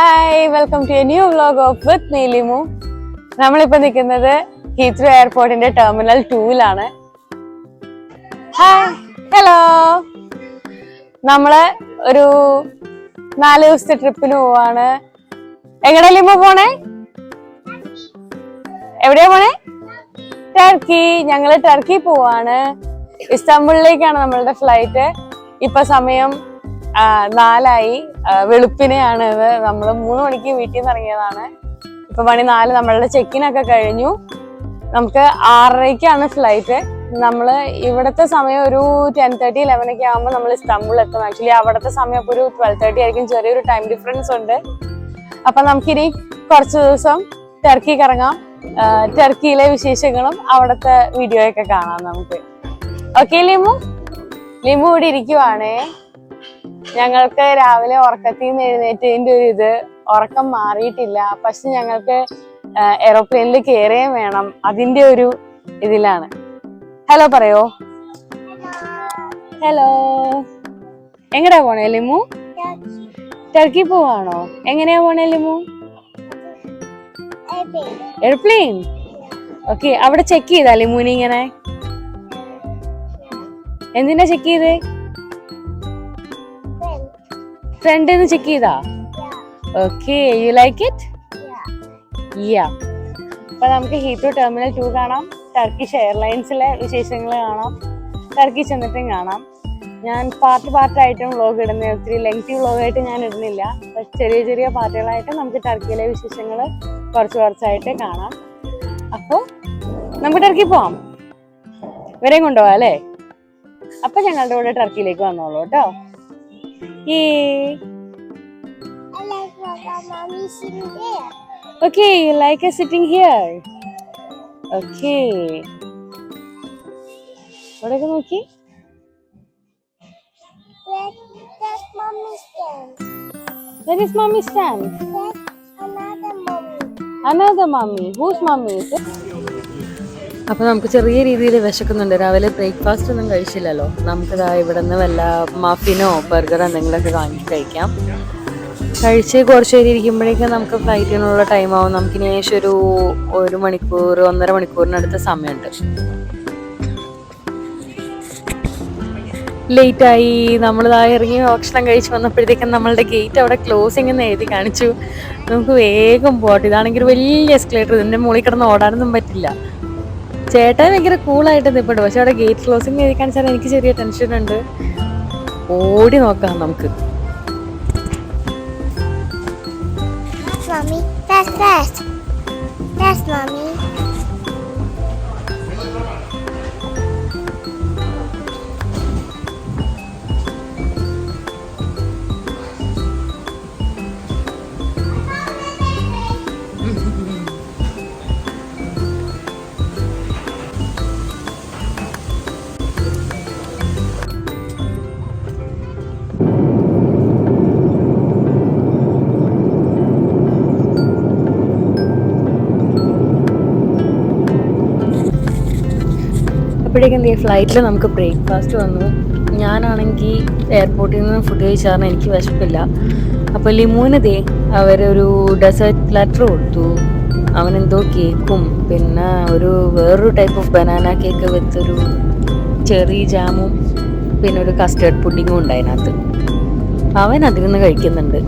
Hi, welcome to a new vlog of with me, Limu. നമ്മളിപ്പോൾ നിൽക്കുന്നത് Heathrow എയർപോർട്ടിന്റെ terminal 2-ലാണ്. Hi, hello. നമ്മള് ഒരു 4 ദിവസത്തെ ട്രിപ്പിന് പോവാണ്. എങ്ങടെയാ ലിമു പോണേ? എവിടെയാ പോണേ? ടർക്കി. ഞങ്ങള് ടർക്കി പോവാണ്. ഇസ്താംബുളിലേക്കാണ് നമ്മളുടെ ഫ്ലൈറ്റ്. ഇപ്പൊ സമയം 4 വെളുപ്പിനെയാണ് ഇത്. നമ്മള് 3 മണിക്ക് വീട്ടിൽ നിന്ന് ഇറങ്ങിയതാണ്. ഇപ്പൊ മണി 4. നമ്മളുടെ ചെക്കിനൊക്കെ കഴിഞ്ഞു. നമുക്ക് 6:30-ക്കാണ് ഫ്ലൈറ്റ്. നമ്മള് ഇവിടത്തെ സമയം ഒരു 10:30, 11 ആകുമ്പോൾ നമ്മൾ ഇസ്താംബുളിൽ എത്തും. ആക്ച്വലി അവിടുത്തെ സമയം ഇപ്പൊ ഒരു 12:30 ആയിരിക്കും. ചെറിയൊരു ടൈം ഡിഫറൻസ് ഉണ്ട്. അപ്പൊ നമുക്കിനി കുറച്ച് ദിവസം ടർക്കിക്ക് ഇറങ്ങാം. ടർക്കിയിലെ വിശേഷങ്ങളും അവിടുത്തെ വീഡിയോയൊക്കെ കാണാം നമുക്ക്. ഓക്കെ ലിമു ഇവിടെ ഇരിക്കുവാണേ. ഞങ്ങൾക്ക് രാവിലെ ഉറക്കത്തിൽ നിന്ന് എഴുന്നേറ്റതിന്റെ ഒരു ഉറക്കം മാറിയിട്ടില്ല. പക്ഷെ ഞങ്ങൾക്ക് എയറോപ്ലെയിനിൽ കയറുകയും വേണം. അതിന്റെ ഒരു ഇതിലാണ്. ഹലോ പറയോ. ഹലോ. എങ്ങടാ പോണേ ലിമു? ടർക്കി പോവാണോ? എങ്ങനെയാ പോണേ ലിമു? എയർപ്ലെയിൻ. ഓക്കെ. അവിടെ ചെക്ക് ചെയ്താ ലിമുവിനെ ഇങ്ങനെ? എന്തിനാ ചെക്ക് ചെയ്തേ? ഫ്രണ്ട് ചെക്ക് ചെയ്താ? Okay. You like it? Yeah. അപ്പൊ നമുക്ക് ഹീത്രോ ടെർമിനൽ 2 കാണാം. ടർക്കിഷ് എയർലൈൻസിലെ വിശേഷങ്ങൾ കാണാം. ടർക്കി ചെന്നിട്ടും കാണാം. ഞാൻ പാർട്ടായിട്ടും വ്ളോഗ് ഇടുന്ന, ഒത്തിരി ലെങ്തി വ്ളോഗായിട്ട് ഞാൻ ഇടുന്നില്ല. ചെറിയ ചെറിയ പാർട്ടുകളായിട്ട് നമുക്ക് ടർക്കിയിലെ വിശേഷങ്ങൾ കുറച്ചായിട്ട് കാണാം. അപ്പോ നമുക്ക് ടർക്കി പോവാം. ഇവരെയും കൊണ്ടുപോവാം അല്ലേ? അപ്പൊ ഞങ്ങളുടെ കൂടെ ടർക്കിയിലേക്ക് വന്നോളൂ കേട്ടോ. Okay, you like us sitting here? Okay. ഇവിടെയൊക്കെ നോക്കി. That's mommy's stand. Where is mommy's stand? That's another mommy. Another mommy. Whose mommy is it? അപ്പോൾ നമുക്ക് ചെറിയ രീതിയിൽ വിശക്കുന്നുണ്ട്. രാവിലെ ബ്രേക്ക്ഫാസ്റ്റ് ഒന്നും കഴിച്ചില്ലല്ലോ. നമുക്കിതാ ഇവിടെ നിന്ന് വല്ല മഫിനോ ബർഗറോ എന്തെങ്കിലുമൊക്കെ വാങ്ങി കഴിക്കാം. കഴിച്ച് കുറച്ച് നേരം ഇരിക്കുമ്പോഴേക്കും നമുക്ക് ഫ്ലൈറ്റിനുള്ള ടൈം ആവും. നമുക്കിനി ഏകദേശം ഒരു 1 മണിക്കൂർ 1.5 മണിക്കൂറിനടുത്ത് സമയമുണ്ട്. ലേറ്റായി. നമ്മളിതായി ഇറങ്ങി ഭക്ഷണം കഴിച്ച് വന്നപ്പോഴത്തേക്കും നമ്മളുടെ ഗേറ്റ് അവിടെ ക്ലോസിംഗ് എന്ന് എഴുതി കാണിച്ചു. നമുക്ക് വേഗം പോകട്ടെ. ഇതാണെങ്കിൽ വലിയ എസ്കലേറ്റർ. ഇതിൻ്റെ മുകളിൽ കിടന്ന് ഓടാനൊന്നും പറ്റില്ല. ചേട്ടൻ ഭയങ്കര കൂളായിട്ട് നിൽപ്പുണ്ട്. പക്ഷെ അവിടെ ഗേറ്റ് ക്ലോസിംഗ് എഴുതി കാണിച്ചാൽ എനിക്ക് ചെറിയ ടെൻഷൻ ഉണ്ട്. ഓടി നോക്കാം നമുക്ക്. Mommy, that's fast. That's mommy. അപ്പോഴേക്കും എന്ത് ചെയ്യും, ഫ്ലൈറ്റിൽ നമുക്ക് ബ്രേക്ക്ഫാസ്റ്റ് വന്നു. ഞാനാണെങ്കിൽ എയർപോർട്ടിൽ നിന്ന് ഫുഡ് കഴിച്ചാൽ എനിക്ക് വിശപ്പില്ല. അപ്പോൾ ലിമുവിന് അവരൊരു ഡെസേർട്ട് പ്ലാറ്റർ കൊടുത്തു. അവനെന്തോ കേക്കും പിന്നെ വേറൊരു ടൈപ്പ് ഓഫ് ബനാന കേക്ക് വിത്തൊരു ചെറി ജാമും പിന്നെ ഒരു കസ്റ്റേർഡ് പുഡിങ്ങും ഉണ്ട് അതിനകത്ത്. അവൻ അതിൽ നിന്ന് കഴിക്കുന്നുണ്ട്.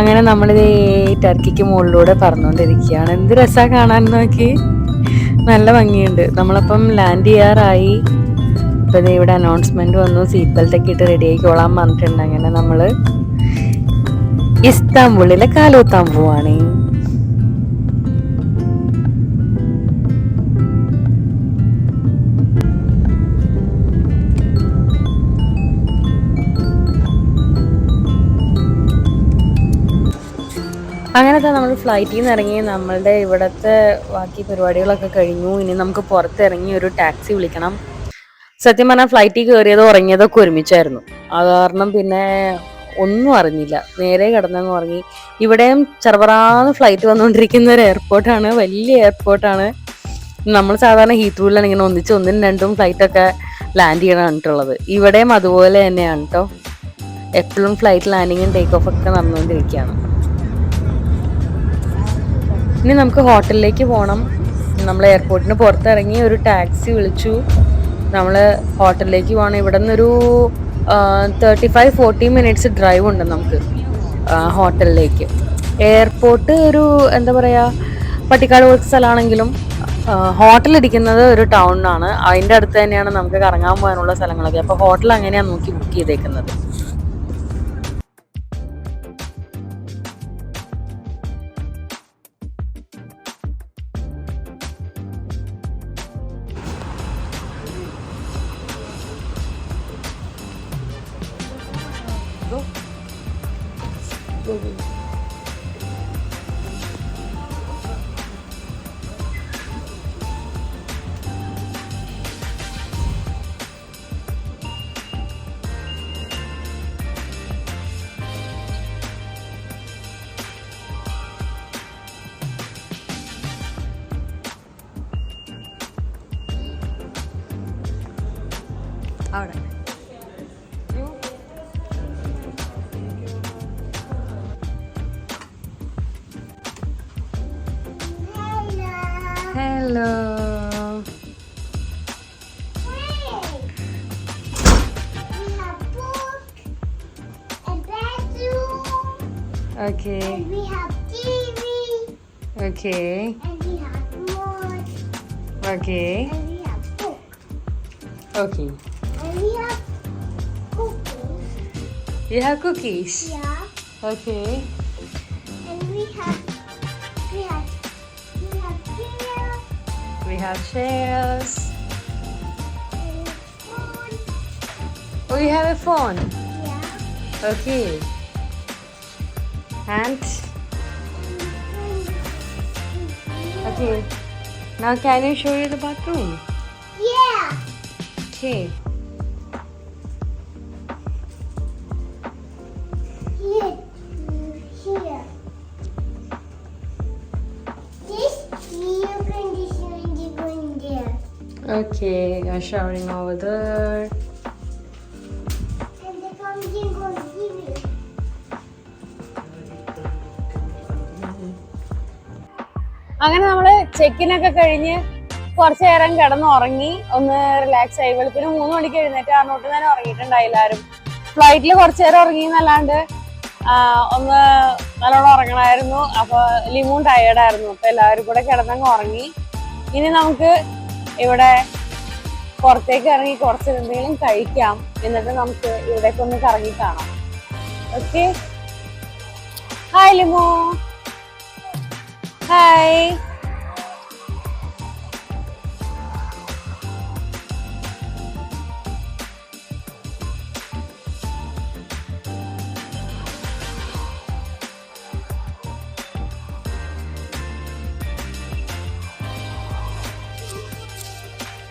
അങ്ങനെ നമ്മളിത് ടർക്കിക്ക് മുകളിലൂടെ പറന്നുകൊണ്ടിരിക്കുകയാണ്. എന്ത് രസമാണ് കാണാൻ. നോക്കി, നല്ല ഭംഗിയുണ്ട്. നമ്മളപ്പം ലാൻഡ് ചെയ്യാറായി. ഇപ്പം ഇവിടെ അനൗൺസ്മെന്റ് വന്നു, സീറ്റ് ബെൽറ്റൊക്കെ ഇട്ട് റെഡി ആയിക്കോളാൻ പറഞ്ഞിട്ടുണ്ട്. അങ്ങനെ നമ്മൾ ഇസ്താംബുളിലെ കാലൂത്താൻ പോവാണ്. അങ്ങനത്തെ നമ്മൾ ഫ്ലൈറ്റിൽ നിന്ന് ഇറങ്ങി. നമ്മളുടെ ഇവിടുത്തെ ബാക്കി പരിപാടികളൊക്കെ കഴിഞ്ഞു. ഇനി നമുക്ക് പുറത്തിറങ്ങി ഒരു ടാക്സി വിളിക്കണം. സത്യം പറഞ്ഞാൽ ഫ്ലൈറ്റിൽ കയറിയതോ ഉറങ്ങിയതൊക്കെ ഒരുമിച്ചായിരുന്നു. അത് കാരണം പിന്നെ ഒന്നും അറിഞ്ഞില്ല. നേരെ കിടന്നങ്ങ് ഉറങ്ങി. ഇവിടെയും ചെറുപറാന്ന് ഫ്ലൈറ്റ് വന്നുകൊണ്ടിരിക്കുന്ന ഒരു എയർപോർട്ടാണ്. വലിയ എയർപോർട്ടാണ്. നമ്മൾ സാധാരണ ഹീത്രൂവിലാണ് ഇങ്ങനെ ഒന്നിച്ച് 1-2 ഫ്ലൈറ്റൊക്കെ ലാൻഡ് ചെയ്യണം പറഞ്ഞിട്ടുള്ളത്. ഇവിടെയും അതുപോലെ തന്നെയാണ് കേട്ടോ. എപ്പോഴും ഫ്ലൈറ്റ് ലാൻഡിങ്ങും ടേക്ക് ഓഫ് ഒക്കെ നടന്നുകൊണ്ടിരിക്കുകയാണ്. ഇനി നമുക്ക് ഹോട്ടലിലേക്ക് പോകണം. നമ്മൾ എയർപോർട്ടിന് പുറത്തിറങ്ങി ഒരു ടാക്സി വിളിച്ചു. നമ്മൾ ഹോട്ടലിലേക്ക് പോകണം. ഇവിടെ നിന്നൊരു 35-40 മിനിറ്റ്സ് ഡ്രൈവ് ഉണ്ട് നമുക്ക് ഹോട്ടലിലേക്ക്. എയർപോർട്ട് ഒരു എന്താ പറയുക, പട്ടിക്കാട് പോലത്തെ സ്ഥലമാണെങ്കിലും ഹോട്ടലിരിക്കുന്നത് ഒരു ടൗണിനാണ്. അതിൻ്റെ അടുത്ത് തന്നെയാണ് നമുക്ക് കറങ്ങാൻ പോകാനുള്ള സ്ഥലങ്ങളൊക്കെ. അപ്പോൾ ഹോട്ടൽ അങ്ങനെയാണ് നോക്കി ബുക്ക് ചെയ്തേക്കുന്നത്. അവിടെ hello. Okay. And we have TV. Okay. And we have remote. Okay. And we have book. Okay. And we have cookies. You have cookies. Yeah. Okay. And we have chairs. We have chairs. And phone. Oh, you have a phone. Yeah. Okay. And okay. Now can you show you the bathroom? Yeah. Okay. Here. Here. This new conditioner is going there. Okay, you're showering over there. And the pumpkin goes here. അങ്ങനെ നമ്മള് ചെക്കിനൊക്കെ കഴിഞ്ഞ് കുറച്ചു നേരം കിടന്നുറങ്ങി, ഒന്ന് relax ആയി. വെളുപ്പിന് 3 മണിക്ക് എഴുന്നേറ്റ്. അറിഞ്ഞോട്ട് തന്നെ ഉറങ്ങിയിട്ടുണ്ടായില്ല ആരും. ഫ്ലൈറ്റിൽ കുറച്ചു നേരം ഉറങ്ങി എന്നല്ലാണ്ട് ഒന്ന് നല്ലോണം ഉറങ്ങണമായിരുന്നു. അപ്പൊ ലിമും ടയേർഡായിരുന്നു. അപ്പൊ എല്ലാവരും കൂടെ കിടന്നങ്ങ് ഉറങ്ങി. ഇനി നമുക്ക് ഇവിടെ പുറത്തേക്ക് ഇറങ്ങി കുറച്ച് എന്തെങ്കിലും കഴിക്കാം. എന്നിട്ട് നമുക്ക് ഇവിടേക്ക് ഒന്ന് കറങ്ങി കാണാം. ഓക്കെ. ഹായ് ലിമു. ഹായ്.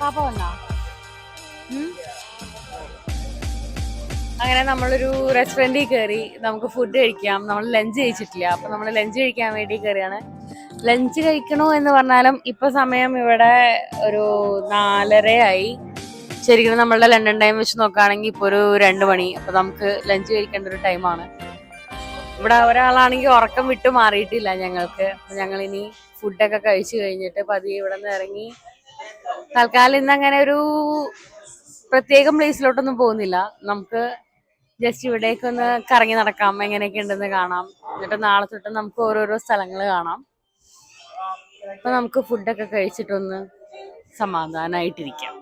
പാപ്പ വന്നോ? അങ്ങനെ നമ്മളൊരു റെസ്റ്റോറൻറ്റിൽ കയറി. നമുക്ക് ഫുഡ് കഴിക്കാം. നമ്മൾ ലഞ്ച് കഴിച്ചിട്ടില്ല. അപ്പൊ നമ്മൾ ലഞ്ച് കഴിക്കാൻ വേണ്ടി കയറിയാണ്. ലഞ്ച് കഴിക്കണോ എന്ന് പറഞ്ഞാലും ഇപ്പൊ സമയം ഇവിടെ ഒരു 4:30 ആയി. ശരിക്കും നമ്മളുടെ ലണ്ടൻ ടൈം വെച്ച് നോക്കുകയാണെങ്കിൽ ഇപ്പൊ ഒരു 2 മണി. അപ്പൊ നമുക്ക് ലഞ്ച് കഴിക്കേണ്ട ഒരു ടൈമാണ്. ഇവിടെ ഒരാളാണെങ്കിൽ ഉറക്കം വിട്ടു മാറിയിട്ടില്ല ഞങ്ങൾക്ക്. അപ്പൊ ഞങ്ങൾ ഇനി ഫുഡൊക്കെ കഴിച്ചു കഴിഞ്ഞിട്ട് പതിയെ ഇവിടെ നിന്ന് ഇറങ്ങി. തൽക്കാലം ഇന്ന് അങ്ങനെ ഒരു പ്രത്യേകം പ്ലേസിലോട്ടൊന്നും പോകുന്നില്ല. നമുക്ക് ജസ്റ്റ് ഇവിടേക്കൊന്ന് കറങ്ങി നടക്കാം, എങ്ങനെയൊക്കെ ഉണ്ടെന്ന് കാണാം. എന്നിട്ട് നാളെ തൊട്ട് നമുക്ക് ഓരോരോ സ്ഥലങ്ങൾ കാണാം. അപ്പൊ നമുക്ക് ഫുഡൊക്കെ കഴിച്ചിട്ടൊന്ന് സമാധാനമായിട്ടിരിക്കാം.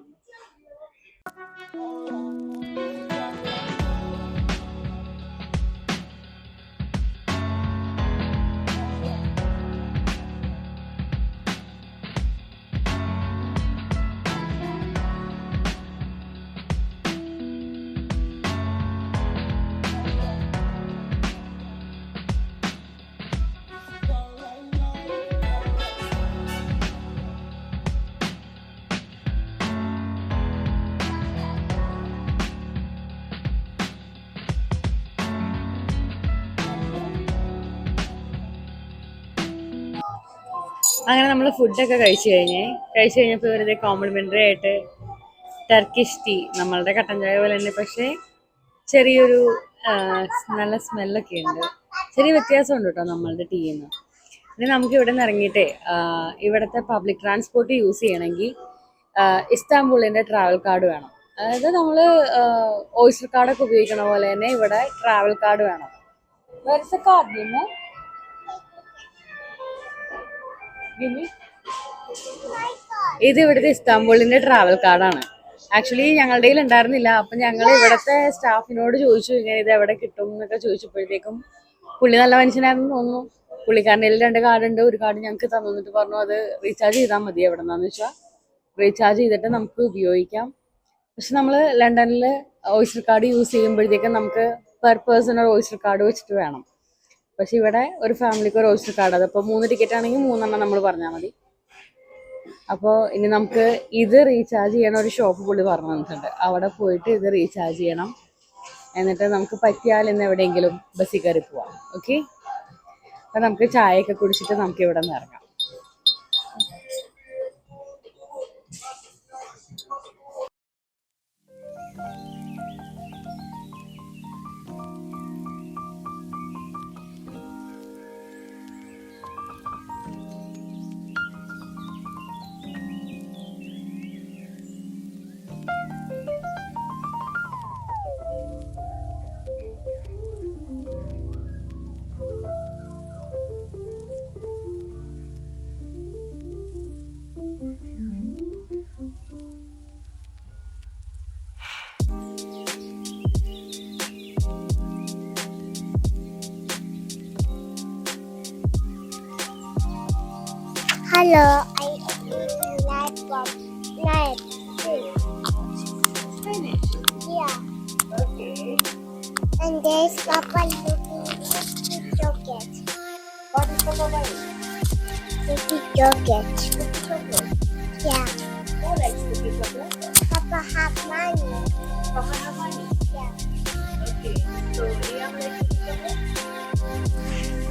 അങ്ങനെ നമ്മൾ ഫുഡൊക്കെ കഴിച്ചു കഴിഞ്ഞപ്പോൾ വെറുതെ കോംപ്ലിമെന്ററി ആയിട്ട് ടർക്കിഷ് ടീ, നമ്മളുടെ കട്ടൻ ചായ പോലെ തന്നെ, പക്ഷേ ചെറിയൊരു നല്ല സ്മെല്ലൊക്കെ ഉണ്ട്. ചെറിയ വ്യത്യാസമുണ്ട് കേട്ടോ നമ്മളുടെ ടീയിൽ നിന്ന്. പിന്നെ നമുക്ക് ഇവിടെ നിന്ന് ഇറങ്ങിയിട്ടേ ഇവിടുത്തെ പബ്ലിക് ട്രാൻസ്പോർട്ട് യൂസ് ചെയ്യണമെങ്കിൽ ഇസ്താംബൂളിൻ്റെ ട്രാവൽ കാർഡ് വേണം. അതായത് നമ്മൾ ഓയിസ്റ്റർ കാർഡൊക്കെ ഉപയോഗിക്കണ പോലെ തന്നെ ഇവിടെ ട്രാവൽ കാർഡ് വേണം. വേറെ കാർഡ് ഇത് ഇവിടുത്തെ ഇസ്താംബൂളിന്റെ ട്രാവൽ കാർഡാണ്. ആക്ച്വലി ഞങ്ങളുടെ കയ്യിൽ ഉണ്ടായിരുന്നില്ല. അപ്പം ഞങ്ങൾ ഇവിടുത്തെ സ്റ്റാഫിനോട് ചോദിച്ചു ഇങ്ങനെ ഇത് എവിടെ കിട്ടും എന്നൊക്കെ ചോദിച്ചപ്പോഴത്തേക്കും പുള്ളി നല്ല മനുഷ്യനായിരുന്നു തോന്നുന്നു. പുള്ളിക്കാരൻ്റെ കയ്യിൽ 2 കാർഡ് ഉണ്ട്. ഒരു കാർഡ് ഞങ്ങൾക്ക് തന്നിട്ട് പറഞ്ഞു അത് റീചാർജ് ചെയ്താൽ മതി. എവിടെ നിന്നാന്ന് വെച്ചാൽ റീചാർജ് ചെയ്തിട്ട് നമുക്ക് ഉപയോഗിക്കാം. പക്ഷെ നമ്മൾ ലണ്ടനിൽ ഓയിസ്റ്റർ കാർഡ് യൂസ് ചെയ്യുമ്പോഴത്തേക്കും നമുക്ക് പെർ പേഴ്സൺ ഒരു ഓയിസ്റ്റർ കാർഡ് വെച്ചിട്ട് വേണം. പക്ഷെ ഇവിടെ ഒരു ഫാമിലിക്ക് ഒരു ഓയിസ്റ്റർ കാർഡ്, അതപ്പോൾ 3 ടിക്കറ്റ് ആണെങ്കിൽ 3 നമ്മൾ പറഞ്ഞാൽ മതി. അപ്പോൾ ഇനി നമുക്ക് ഇത് റീചാർജ് ചെയ്യണ ഒരു ഷോപ്പ് പുള്ളി പറഞ്ഞു തന്നിട്ടുണ്ട്. അവിടെ പോയിട്ട് ഇത് റീചാർജ് ചെയ്യണം. എന്നിട്ട് നമുക്ക് പറ്റിയാൽ ഇന്ന് എവിടെയെങ്കിലും ബസ്സിൽ കയറി പോവാം. ഓക്കെ, അപ്പം നമുക്ക് ചായയൊക്കെ കുടിച്ചിട്ട് നമുക്ക് ഇവിടെ നിന്ന് ഇറങ്ങാം. Hello, I eat laptop. Finish. Yeah. Okay. And there's Papa looking cookie chocolate. What is Papa buying? Cookie chocolate. Yeah. Who likes cookie chocolate? Papa have money. Papa have money. Yeah. Okay. So Liam likes cookie chocolate?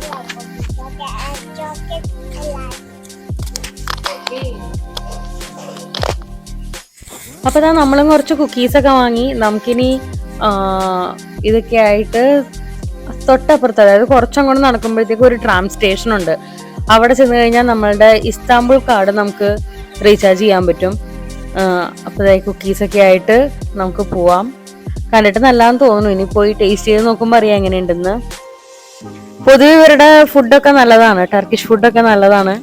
I like cookie chocolate and chocolate I like. അപ്പോൾ ഇതാ നമ്മളും കുറച്ച് കുക്കീസൊക്കെ വാങ്ങി. നമുക്കിനി ഇതൊക്കെ ആയിട്ട് തൊട്ടപ്പുറത്ത്, അതായത് കുറച്ചങ്ങോട്ട് നടക്കുമ്പോഴത്തേക്കും ഒരു ട്രാം സ്റ്റേഷൻ ഉണ്ട്. അവിടെ ചെന്ന് കഴിഞ്ഞാൽ നമ്മളുടെ ഇസ്താംബുൾ കാർഡ് നമുക്ക് റീചാർജ് ചെയ്യാൻ പറ്റും. അപ്പോൾ ഇതായി കുക്കീസൊക്കെ ആയിട്ട് നമുക്ക് പോവാം. കണ്ടിട്ട് നല്ലതാന്ന് തോന്നുന്നു. ഇനി പോയി ടേസ്റ്റ് ചെയ്ത് നോക്കുമ്പോൾ അറിയാം എങ്ങനെയുണ്ടെന്ന്. പൊതുവെ ഇവരുടെ ഫുഡൊക്കെ നല്ലതാണ്, ടർക്കിഷ് ഫുഡൊക്കെ നല്ലതാണ്.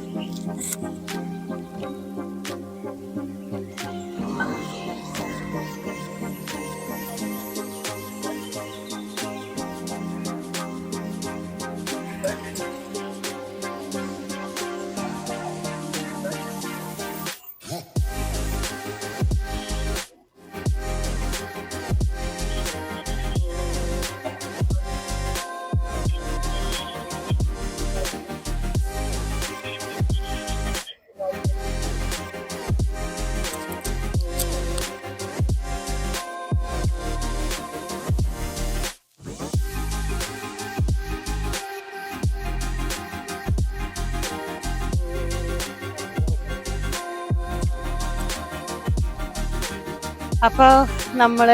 അപ്പോൾ നമ്മൾ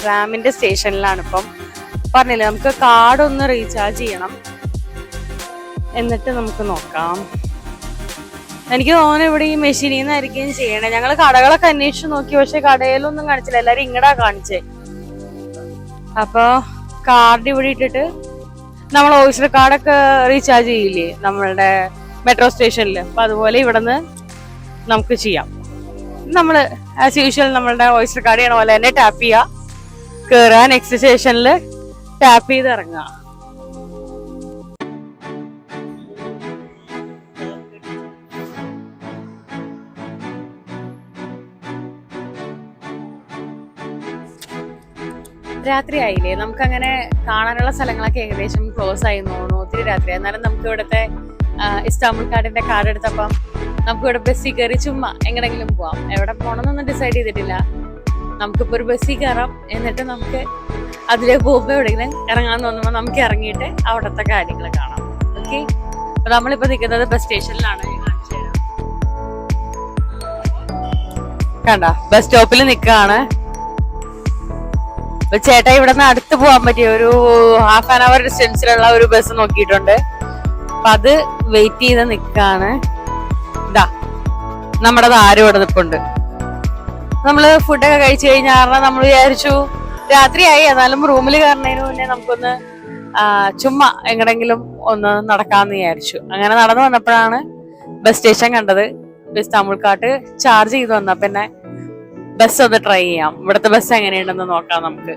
ട്രാമിൻ്റെ സ്റ്റേഷനിലാണ് ഇപ്പം. പറഞ്ഞില്ലേ നമുക്ക് കാർഡ് ഒന്ന് റീചാർജ് ചെയ്യണം, എന്നിട്ട് നമുക്ക് നോക്കാം. എനിക്ക് തോന്നുന്നു ഇവിടെ ഈ മെഷീനിൽ നിന്നായിരിക്കും ചെയ്യണേ. ഞങ്ങൾ കടകളൊക്കെ അന്വേഷിച്ച് നോക്കി, പക്ഷെ കടയിലൊന്നും കാണിച്ചില്ല, എല്ലാവരും ഇങ്ങടാ കാണിച്ചേ. അപ്പോൾ കാർഡ് ഇവിടെ ഇട്ടിട്ട് നമ്മൾ ഓയിസ്റ്റർ കാർഡൊക്കെ റീചാർജ് ചെയ്യില്ലേ നമ്മളുടെ മെട്രോ സ്റ്റേഷനിൽ, അപ്പോൾ അതുപോലെ ഇവിടെ നിന്ന് നമുക്ക് ചെയ്യാം. നമ്മൾ ആസ് യൂഷ്വൽ നമ്മളുടെ ഓയിസ്റ്റർ കാർഡ് ചെയ്യണ പോലെ തന്നെ ടാപ്പ് ചെയ്യുക, കയറുക, നെക്സ്റ്റ് സ്റ്റേഷനിൽ ടാപ്പ് ചെയ്ത് ഇറങ്ങുക. രാത്രി ആയില്ലേ, നമുക്കങ്ങനെ കാണാനുള്ള സ്ഥലങ്ങളൊക്കെ ഏകദേശം ക്ലോസ് ആയി തോന്നുന്നു. ഒത്തിരി രാത്രി. എന്നാലും നമുക്ക് ഇവിടുത്തെ ഇസ്താംബുൾ കാർഡിന്റെ കാർഡ് എടുത്തപ്പം നമുക്ക് ഇവിടെ ബസ്സിൽ കയറി ചുമ്മാ എങ്ങനെങ്കിലും പോവാം. എവിടെ പോകണമെന്നൊന്നും ഡിസൈഡ് ചെയ്തിട്ടില്ല. നമുക്കിപ്പോൾ ഒരു ബസ്സിൽ കയറാം, എന്നിട്ട് നമുക്ക് അതിലേക്ക് പോകുമ്പോൾ എവിടെയെങ്കിലും ഇറങ്ങാൻ തോന്നുമ്പോൾ നമുക്ക് ഇറങ്ങിയിട്ട് അവിടുത്തെ കാര്യങ്ങൾ കാണാം. ഓക്കെ, അപ്പോൾ നമ്മളിപ്പോൾ നിൽക്കുന്നത് ബസ് സ്റ്റേഷനിലാണ്. കണ്ട ബസ് സ്റ്റോപ്പിൽ നിക്കാണ്. ചേട്ടാ ഇവിടെ നിന്ന് അടുത്ത് പോകാൻ പറ്റിയ ഒരു ഹാഫ് ആൻ അവർ ഡിസ്റ്റൻസിലുള്ള ഒരു ബസ് നോക്കിയിട്ടുണ്ട്. അപ്പൊ അത് വെയിറ്റ് ചെയ്ത് നിക്കാണ്. ഇതാ നമ്മുടെ ആരും ഇവിടെ നിപ്പുണ്ട്. നമ്മള് ഫുഡൊക്കെ കഴിച്ചു കഴിഞ്ഞ കാരണം നമ്മൾ വിചാരിച്ചു രാത്രിയായി, എന്നാലും റൂമിൽ കയറുന്നതിന് മുന്നേ നമുക്കൊന്ന് ചുമ്മാ എങ്ങടെങ്കിലും ഒന്ന് നടക്കാന്ന് വിചാരിച്ചു. അങ്ങനെ നടന്നു വന്നപ്പോഴാണ് ബസ് സ്റ്റേഷൻ കണ്ടത്. ഇസ്താംബുൾ കാർട്ട് ചാർജ് ചെയ്ത് വന്ന പിന്നെ ബസ് ഒന്ന് ട്രൈ ചെയ്യാം, ഇവിടുത്തെ ബസ് എങ്ങനെയുണ്ടെന്ന് നോക്കാം നമുക്ക്.